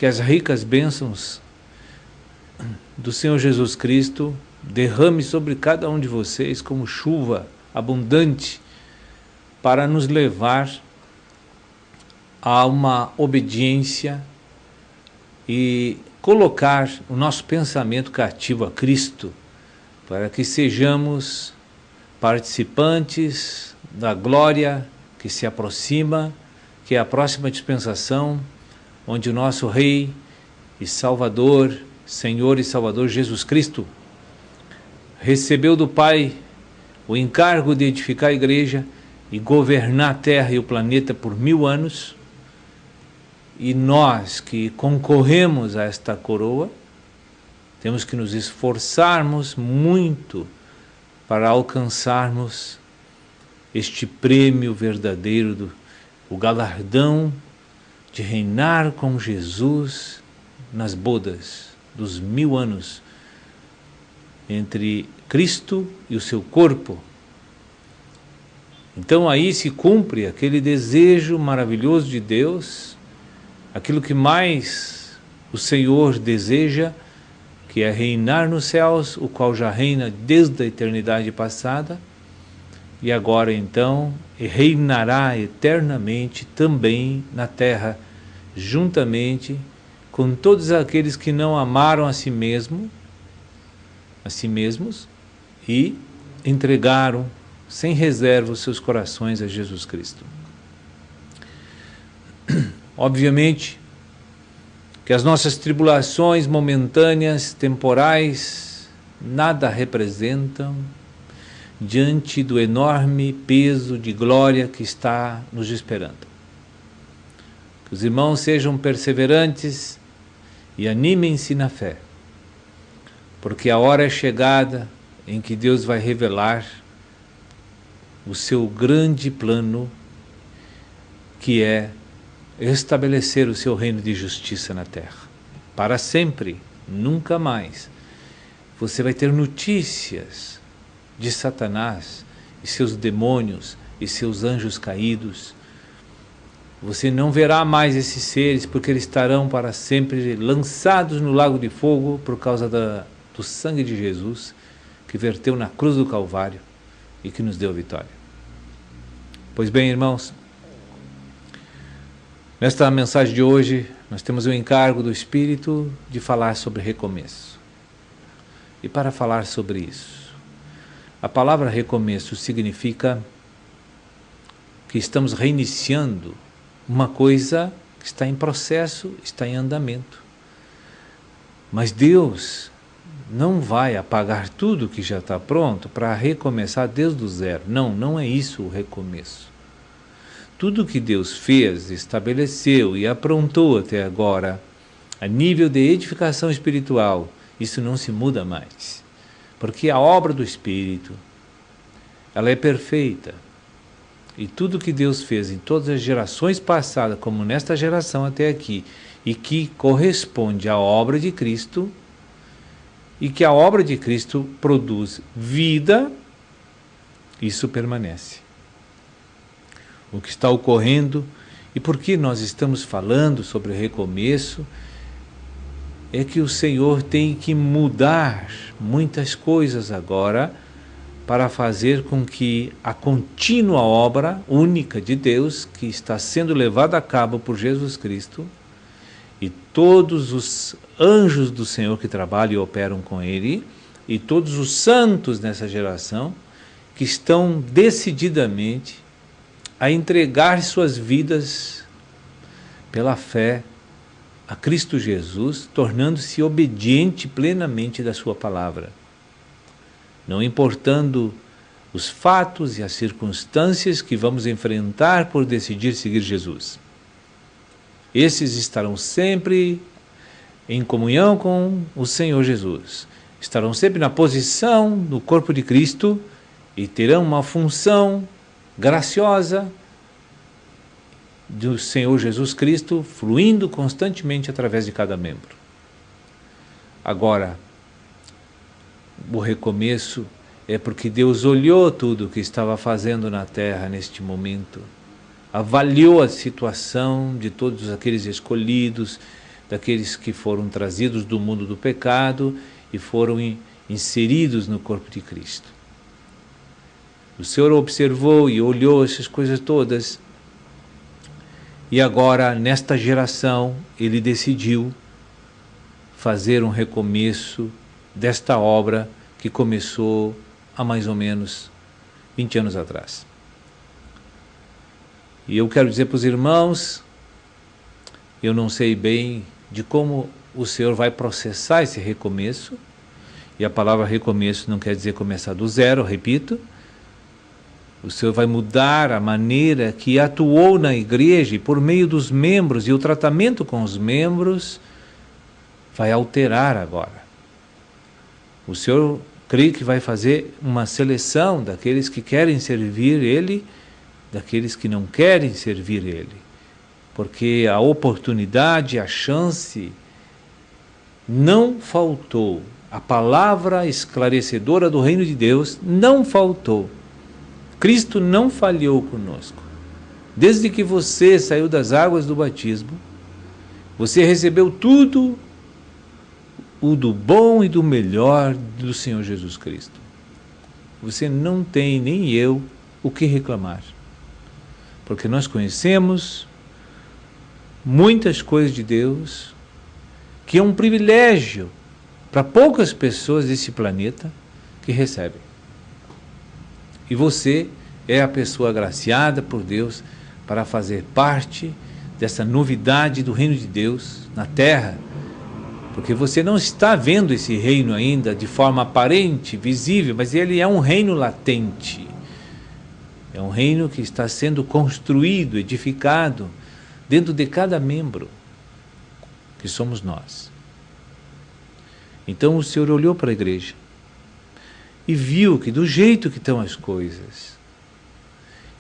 que as ricas bênçãos do Senhor Jesus Cristo derrame sobre cada um de vocês como chuva abundante para nos levar a uma obediência e colocar o nosso pensamento cativo a Cristo, para que sejamos participantes da glória que se aproxima, que é a próxima dispensação, onde o nosso Rei e Salvador, Senhor e Salvador Jesus Cristo, recebeu do Pai o encargo de edificar a igreja e governar a terra e o planeta por 1000 anos, e nós que concorremos a esta coroa, temos que nos esforçarmos muito para alcançarmos este prêmio verdadeiro, o galardão de reinar com Jesus nas bodas dos 1000 anos, entre Cristo e o seu corpo. Então aí se cumpre aquele desejo maravilhoso de Deus, aquilo que mais o Senhor deseja, que é reinar nos céus, o qual já reina desde a eternidade passada, e agora então reinará eternamente também na terra, juntamente com todos aqueles que não amaram a si mesmos e entregaram sem reserva os seus corações a Jesus Cristo. Obviamente que as nossas tribulações momentâneas, temporais, nada representam diante do enorme peso de glória que está nos esperando. Que os irmãos sejam perseverantes e animem-se na fé, porque a hora é chegada em que Deus vai revelar o seu grande plano, que é estabelecer o seu reino de justiça na terra, para sempre, nunca mais. Você vai ter notícias de Satanás e seus demônios e seus anjos caídos. Você não verá mais esses seres, porque eles estarão para sempre lançados no lago de fogo por causa do sangue de Jesus, que verteu na cruz do Calvário e que nos deu a vitória. Pois bem, irmãos, nesta mensagem de hoje, nós temos o encargo do Espírito de falar sobre recomeço. E para falar sobre isso, a palavra recomeço significa que estamos reiniciando uma coisa que está em processo, está em andamento. Mas Deus não vai apagar tudo que já está pronto para recomeçar desde o zero. Não, não é isso o recomeço. Tudo que Deus fez, estabeleceu e aprontou até agora, a nível de edificação espiritual, isso não se muda mais. Porque a obra do Espírito, ela é perfeita. E tudo que Deus fez em todas as gerações passadas, como nesta geração até aqui, e que corresponde à obra de Cristo, e que a obra de Cristo produz vida, isso permanece. O que está ocorrendo, e por que nós estamos falando sobre recomeço, é que o Senhor tem que mudar muitas coisas agora, para fazer com que a contínua obra única de Deus, que está sendo levada a cabo por Jesus Cristo, e todos os anjos do Senhor que trabalham e operam com Ele, e todos os santos nessa geração, que estão decididamente a entregar suas vidas pela fé a Cristo Jesus, tornando-se obediente plenamente da sua palavra. Não importando os fatos e as circunstâncias que vamos enfrentar por decidir seguir Jesus. Esses estarão sempre em comunhão com o Senhor Jesus. Estarão sempre na posição do corpo de Cristo e terão uma função graciosa do Senhor Jesus Cristo, fluindo constantemente através de cada membro. Agora, o recomeço é porque Deus olhou tudo o que estava fazendo na terra neste momento, avaliou a situação de todos aqueles escolhidos, daqueles que foram trazidos do mundo do pecado e foram inseridos no corpo de Cristo. O Senhor observou e olhou essas coisas todas, e agora, nesta geração, Ele decidiu fazer um recomeço desta obra que começou há mais ou menos 20 anos atrás. E eu quero dizer para os irmãos, eu não sei bem de como o Senhor vai processar esse recomeço, e a palavra recomeço não quer dizer começar do zero, repito. O Senhor vai mudar a maneira que atuou na igreja, e por meio dos membros e o tratamento com os membros, vai alterar agora. O Senhor creio que vai fazer uma seleção daqueles que querem servir Ele, daqueles que não querem servir Ele. Porque a oportunidade, a chance não faltou. A palavra esclarecedora do reino de Deus não faltou. Cristo não falhou conosco. Desde que você saiu das águas do batismo, você recebeu tudo o do bom e do melhor do Senhor Jesus Cristo. Você não tem, nem eu, o que reclamar. Porque nós conhecemos muitas coisas de Deus, que é um privilégio para poucas pessoas desse planeta que recebem. E você é a pessoa agraciada por Deus para fazer parte dessa novidade do reino de Deus na terra, porque você não está vendo esse reino ainda de forma aparente, visível, mas ele é um reino latente. É um reino que está sendo construído, edificado, dentro de cada membro, que somos nós. Então o Senhor olhou para a igreja e viu que do jeito que estão as coisas,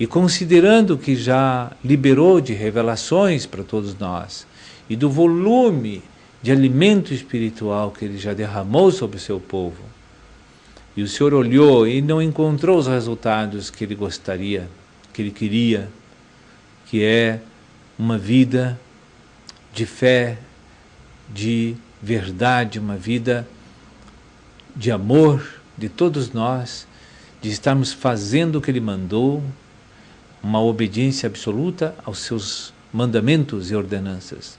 e considerando que já liberou de revelações para todos nós, e do volume de alimento espiritual que Ele já derramou sobre o seu povo, e o Senhor olhou e não encontrou os resultados que Ele gostaria, que Ele queria, que é uma vida de fé, de verdade, uma vida de amor de todos nós, de estarmos fazendo o que Ele mandou, uma obediência absoluta aos seus mandamentos e ordenanças.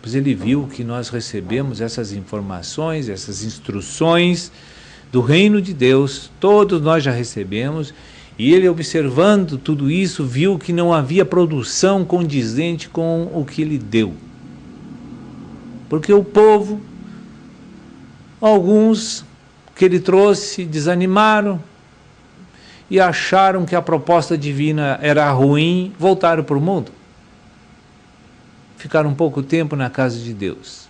Pois Ele viu que nós recebemos essas informações, essas instruções do reino de Deus, todos nós já recebemos, e Ele, observando tudo isso, viu que não havia produção condizente com o que Ele deu. Porque o povo, alguns que Ele trouxe, desanimaram e acharam que a proposta divina era ruim, voltaram para o mundo. Ficaram um pouco tempo na casa de Deus.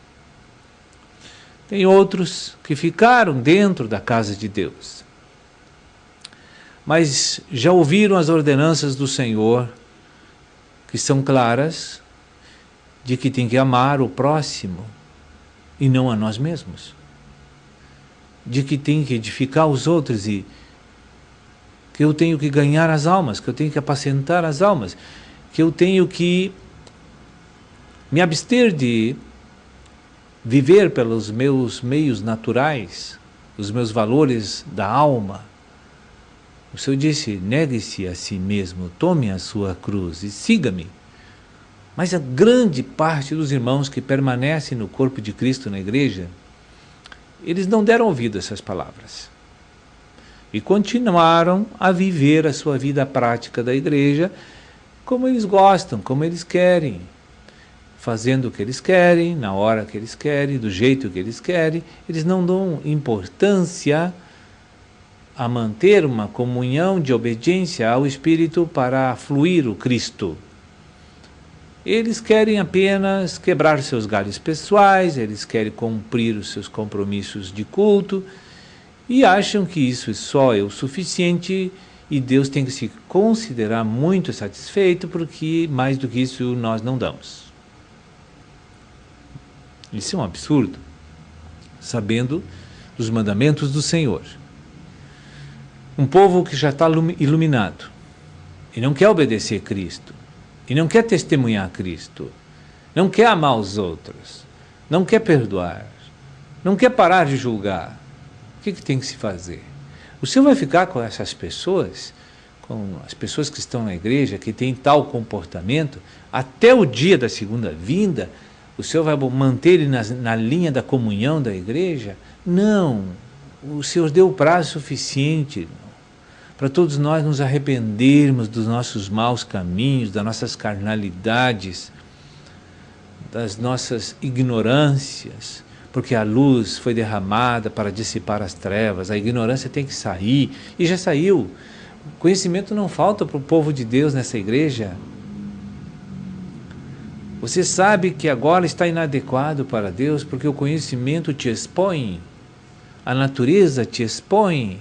Tem outros que ficaram dentro da casa de Deus, mas já ouviram as ordenanças do Senhor, que são claras, de que tem que amar o próximo e não a nós mesmos, de que tem que edificar os outros, e que eu tenho que ganhar as almas, que eu tenho que apacentar as almas, que eu tenho que me abster de viver pelos meus meios naturais, os meus valores da alma. O Senhor disse: negue-se a si mesmo, tome a sua cruz e siga-me. Mas a grande parte dos irmãos que permanecem no corpo de Cristo na igreja, eles não deram ouvido a essas palavras. E continuaram a viver a sua vida prática da igreja como eles gostam, como eles querem, fazendo o que eles querem, na hora que eles querem, do jeito que eles querem. Eles não dão importância a manter uma comunhão de obediência ao Espírito para fluir o Cristo. Eles querem apenas quebrar seus galhos pessoais, eles querem cumprir os seus compromissos de culto, e acham que isso só é o suficiente, e Deus tem que se considerar muito satisfeito, porque mais do que isso nós não damos. Isso é um absurdo, sabendo dos mandamentos do Senhor. Um povo que já está iluminado, e não quer obedecer a Cristo, e não quer testemunhar a Cristo, não quer amar os outros, não quer perdoar, não quer parar de julgar, o que tem que se fazer? O Senhor vai ficar com essas pessoas, com as pessoas que estão na igreja, que têm tal comportamento, até o dia da segunda vinda? O Senhor vai manter ele na linha da comunhão da igreja? Não, o Senhor deu o prazo suficiente para todos nós nos arrependermos dos nossos maus caminhos, das nossas carnalidades, das nossas ignorâncias, porque a luz foi derramada para dissipar as trevas, a ignorância tem que sair, e já saiu. Conhecimento não falta para o povo de Deus nessa igreja. Você sabe que agora está inadequado para Deus, porque o conhecimento te expõe, a natureza te expõe,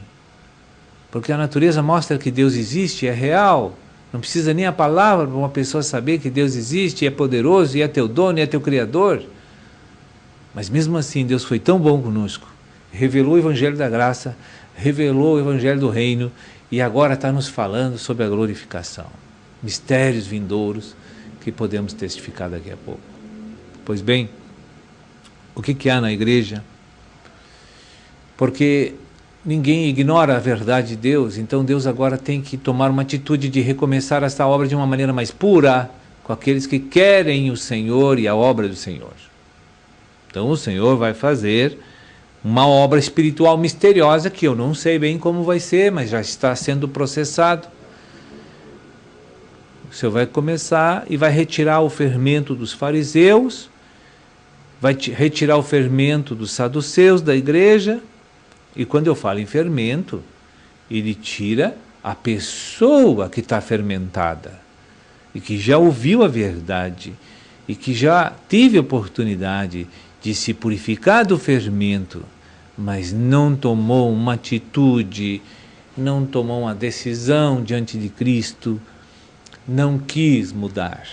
porque a natureza mostra que Deus existe, é real. Não precisa nem a palavra para uma pessoa saber que Deus existe, é poderoso, e é teu dono, e é teu Criador. Mas mesmo assim, Deus foi tão bom conosco, revelou o Evangelho da graça, revelou o Evangelho do reino, e agora está nos falando sobre a glorificação. Mistérios vindouros que podemos testificar daqui a pouco. Pois bem, o que há na igreja? Porque ninguém ignora a verdade de Deus, então Deus agora tem que tomar uma atitude de recomeçar esta obra de uma maneira mais pura, com aqueles que querem o Senhor e a obra do Senhor. Então o Senhor vai fazer uma obra espiritual misteriosa, que eu não sei bem como vai ser, mas já está sendo processado. O Senhor vai começar e vai retirar o fermento dos fariseus, vai retirar o fermento dos saduceus da igreja, e quando eu falo em fermento, ele tira a pessoa que está fermentada, e que já ouviu a verdade, e que já teve oportunidade de se purificar do fermento, mas não tomou uma atitude, não tomou uma decisão diante de Cristo, não quis mudar.